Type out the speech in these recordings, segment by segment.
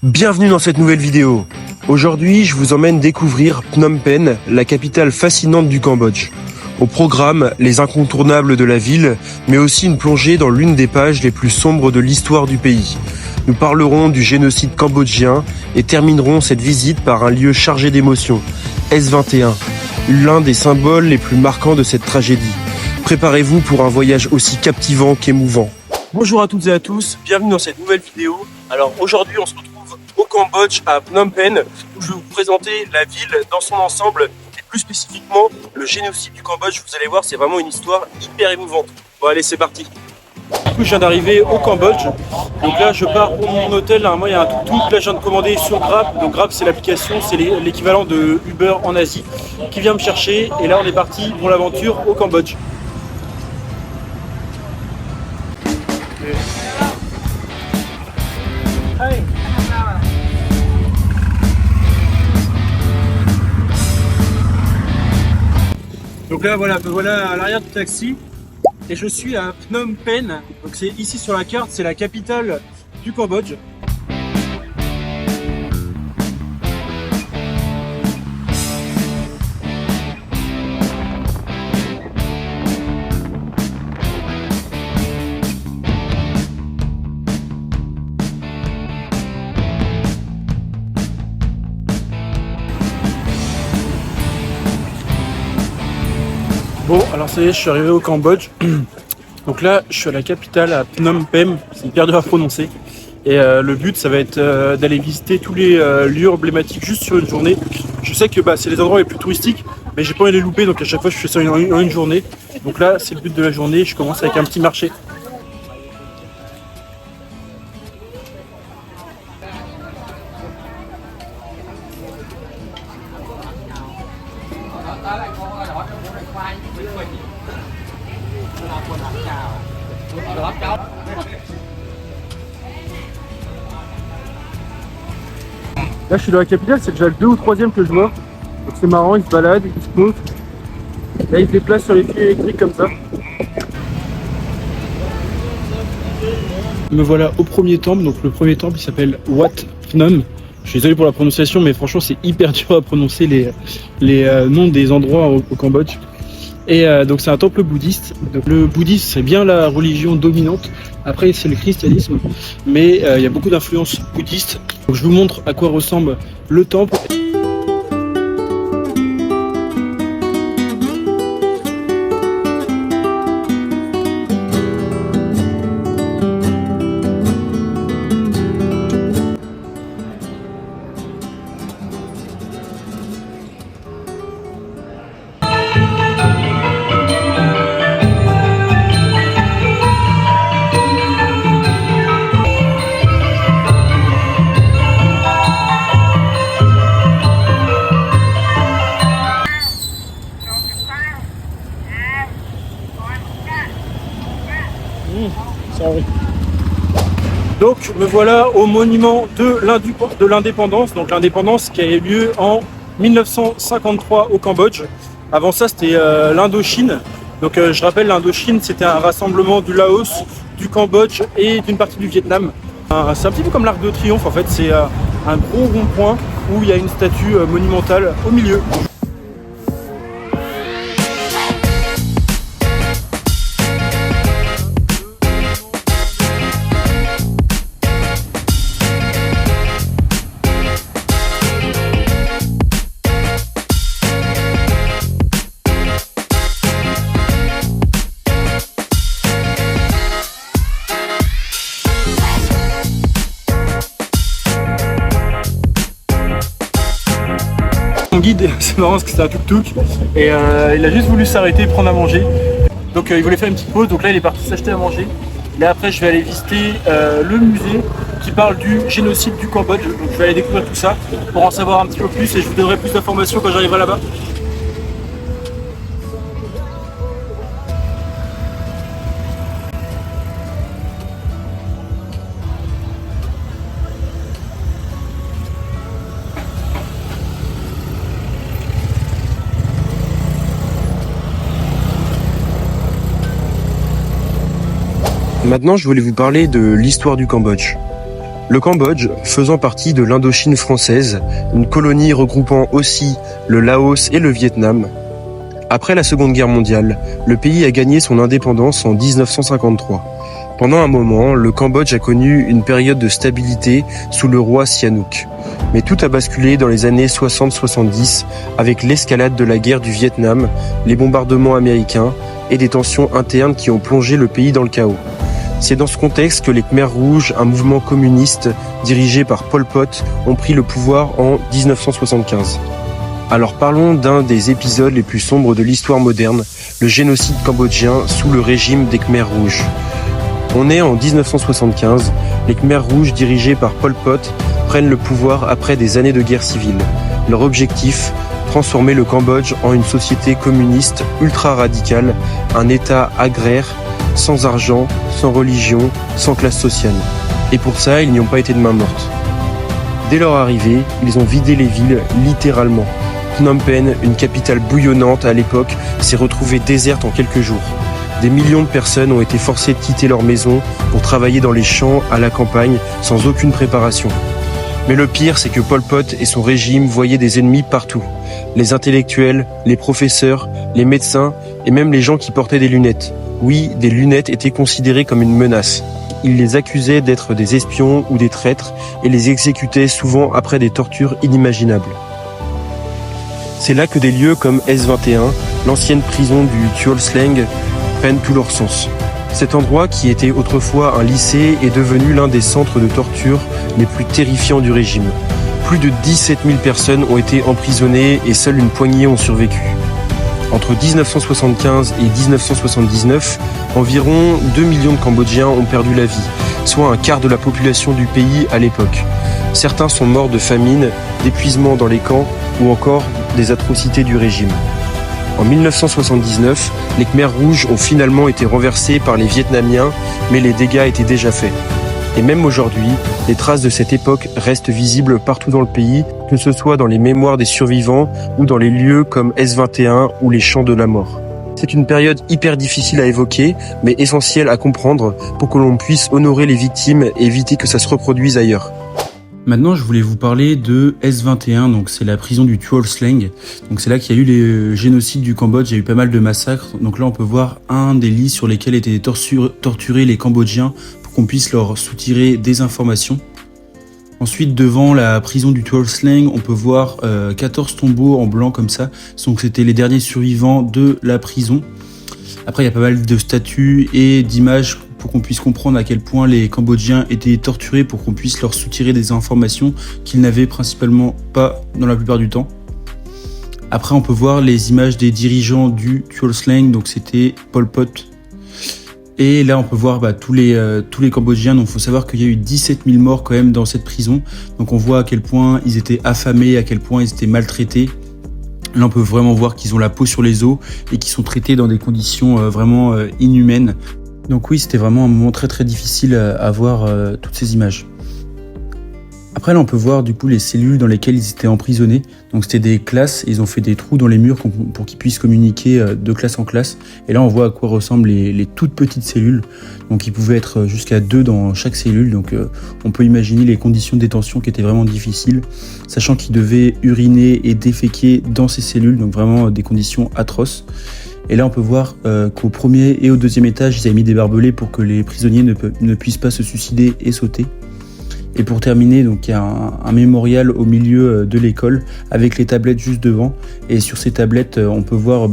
Bienvenue dans cette nouvelle vidéo. Aujourd'hui, je vous emmène découvrir Phnom Penh, la capitale fascinante du Cambodge. Au programme, les incontournables de la ville, mais aussi une plongée dans l'une des pages les plus sombres de l'histoire du pays. Nous parlerons du génocide cambodgien et terminerons cette visite par un lieu chargé d'émotions, S21, l'un des symboles les plus marquants de cette tragédie. Préparez-vous pour un voyage aussi captivant qu'émouvant. Bonjour à toutes et à tous, bienvenue dans cette nouvelle vidéo. Alors aujourd'hui, on se retrouve au Cambodge, à Phnom Penh, où je vais vous présenter la ville dans son ensemble et plus spécifiquement le génocide du Cambodge. Vous allez voir, c'est vraiment une histoire hyper émouvante. Bon allez, c'est parti. Du coup, je viens d'arriver au Cambodge. Donc là, je pars pour mon hôtel. Normalement, il y a un tuk-tuk. Là, je viens de commander sur Grab. Donc Grab, c'est l'application, c'est l'équivalent de Uber en Asie, qui vient me chercher. Et là, on est parti pour l'aventure au Cambodge. Donc là, voilà à l'arrière du taxi. Et je suis à Phnom Penh, donc c'est ici sur la carte, c'est la capitale du Cambodge. Bon, alors ça y est, je suis arrivé au Cambodge. Donc là, je suis à la capitale, à Phnom Penh, c'est hyper dur à prononcer. Et le but, ça va être d'aller visiter tous les lieux emblématiques juste sur une journée. Je sais que c'est les endroits les plus touristiques, mais j'ai pas envie de les louper, donc à chaque fois, je fais ça en une journée. Donc là, c'est le but de la journée, je commence avec un petit marché. Là je suis dans la capitale, c'est déjà le 2 ou 3e que je vois. Donc c'est marrant, ils se baladent, ils se posent. Là ils se déplacent sur les fils électriques comme ça. Me voilà au premier temple, donc le premier temple il s'appelle Wat Phnom. Je suis désolé pour la prononciation, mais franchement c'est hyper dur à prononcer les noms des endroits au Cambodge. Et donc c'est un temple bouddhiste. Donc, le bouddhisme c'est bien la religion dominante. Après c'est le christianisme, mais il y a beaucoup d'influences bouddhistes. Donc, je vous montre à quoi ressemble le temple. Donc me voilà au monument de l'indépendance, donc l'indépendance qui a eu lieu en 1953 au Cambodge. Avant ça c'était l'Indochine. Donc je rappelle, l'Indochine c'était un rassemblement du Laos, du Cambodge et d'une partie du Vietnam. C'est un petit peu comme l'Arc de Triomphe en fait, c'est un gros rond-point où il y a une statue monumentale au milieu. Mon guide, c'est marrant parce que c'est un tuk-tuk et il a juste voulu s'arrêter, prendre à manger. Donc il voulait faire une petite pause, donc là il est parti s'acheter à manger. Là après je vais aller visiter le musée qui parle du génocide du Cambodge. Donc je vais aller découvrir tout ça pour en savoir un petit peu plus et je vous donnerai plus d'informations quand j'arriverai là-bas. Maintenant, je voulais vous parler de l'histoire du Cambodge. Le Cambodge, faisant partie de l'Indochine française, une colonie regroupant aussi le Laos et le Vietnam, après la Seconde Guerre mondiale, le pays a gagné son indépendance en 1953. Pendant un moment, le Cambodge a connu une période de stabilité sous le roi Sihanouk. Mais tout a basculé dans les années 60-70 avec l'escalade de la guerre du Vietnam, les bombardements américains et des tensions internes qui ont plongé le pays dans le chaos. C'est dans ce contexte que les Khmers rouges, un mouvement communiste dirigé par Pol Pot, ont pris le pouvoir en 1975. Alors parlons d'un des épisodes les plus sombres de l'histoire moderne, le génocide cambodgien sous le régime des Khmers rouges. On est en 1975, les Khmers rouges dirigés par Pol Pot prennent le pouvoir après des années de guerre civile. Leur objectif, transformer le Cambodge en une société communiste ultra-radicale, un État agraire, sans argent, sans religion, sans classe sociale. Et pour ça, ils n'y ont pas été de main morte. Dès leur arrivée, ils ont vidé les villes, littéralement. Phnom Penh, une capitale bouillonnante à l'époque, s'est retrouvée déserte en quelques jours. Des millions de personnes ont été forcées de quitter leur maison pour travailler dans les champs, à la campagne, sans aucune préparation. Mais le pire, c'est que Pol Pot et son régime voyaient des ennemis partout. Les intellectuels, les professeurs, les médecins et même les gens qui portaient des lunettes. Oui, des lunettes étaient considérées comme une menace. Ils les accusaient d'être des espions ou des traîtres et les exécutaient souvent après des tortures inimaginables. C'est là que des lieux comme S21, l'ancienne prison du Tuol Sleng, prennent tout leur sens. Cet endroit, qui était autrefois un lycée, est devenu l'un des centres de torture les plus terrifiants du régime. Plus de 17 000 personnes ont été emprisonnées et seule une poignée ont survécu. Entre 1975 et 1979, environ 2 millions de Cambodgiens ont perdu la vie, soit un quart de la population du pays à l'époque. Certains sont morts de famine, d'épuisement dans les camps ou encore des atrocités du régime. En 1979, les Khmers rouges ont finalement été renversés par les Vietnamiens, mais les dégâts étaient déjà faits. Et même aujourd'hui, les traces de cette époque restent visibles partout dans le pays, que ce soit dans les mémoires des survivants ou dans les lieux comme S21 ou les champs de la mort. C'est une période hyper difficile à évoquer, mais essentielle à comprendre pour que l'on puisse honorer les victimes et éviter que ça se reproduise ailleurs. Maintenant, je voulais vous parler de S21, donc c'est la prison du Tuol Sleng. Donc c'est là qu'il y a eu les génocides du Cambodge, il y a eu pas mal de massacres. Donc là, on peut voir un des lits sur lesquels étaient torturés les Cambodgiens pour qu'on puisse leur soutirer des informations. Ensuite, devant la prison du Tuol Sleng, on peut voir 14 tombeaux en blanc comme ça. Donc c'était les derniers survivants de la prison. Après, il y a pas mal de statues et d'images pour qu'on puisse comprendre à quel point les Cambodgiens étaient torturés, pour qu'on puisse leur soutirer des informations qu'ils n'avaient principalement pas dans la plupart du temps. Après, on peut voir les images des dirigeants du Tuol Sleng, donc c'était Pol Pot. Et là, on peut voir tous les Cambodgiens. Donc, il faut savoir qu'il y a eu 17 000 morts quand même dans cette prison. Donc, on voit à quel point ils étaient affamés, à quel point ils étaient maltraités. Là, on peut vraiment voir qu'ils ont la peau sur les os et qu'ils sont traités dans des conditions vraiment inhumaines. Donc oui, c'était vraiment un moment très très difficile à voir toutes ces images. Après là, on peut voir du coup les cellules dans lesquelles ils étaient emprisonnés. Donc c'était des classes, ils ont fait des trous dans les murs pour qu'ils puissent communiquer de classe en classe. Et là, on voit à quoi ressemblent les toutes petites cellules. Donc ils pouvaient être jusqu'à 2 dans chaque cellule. Donc on peut imaginer les conditions de détention qui étaient vraiment difficiles, sachant qu'ils devaient uriner et déféquer dans ces cellules. Donc vraiment des conditions atroces. Et là, on peut voir qu'au premier et au deuxième étage, ils avaient mis des barbelés pour que les prisonniers ne puissent pas se suicider et sauter. Et pour terminer, donc il y a un mémorial au milieu de l'école avec les tablettes juste devant. Et sur ces tablettes, on peut voir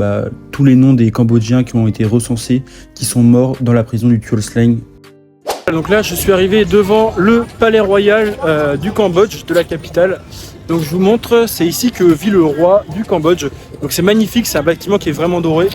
tous les noms des Cambodgiens qui ont été recensés, qui sont morts dans la prison du Tuol Sleng. Donc là, je suis arrivé devant le palais royal du Cambodge, de la capitale. Donc je vous montre, c'est ici que vit le roi du Cambodge. Donc c'est magnifique, c'est un bâtiment qui est vraiment doré.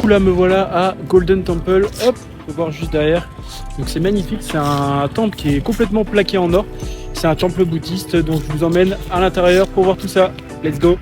coup là me voilà à Golden Temple, hop, on peut voir juste derrière. Donc c'est magnifique, c'est un temple qui est complètement plaqué en or. C'est un temple bouddhiste, donc je vous emmène à l'intérieur pour voir tout ça. Let's go!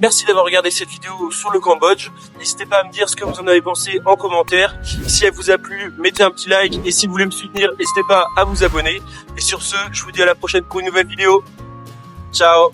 Merci d'avoir regardé cette vidéo sur le Cambodge. N'hésitez pas à me dire ce que vous en avez pensé en commentaire. Si elle vous a plu, mettez un petit like. Et si vous voulez me soutenir, n'hésitez pas à vous abonner. Et sur ce, je vous dis à la prochaine pour une nouvelle vidéo. Ciao!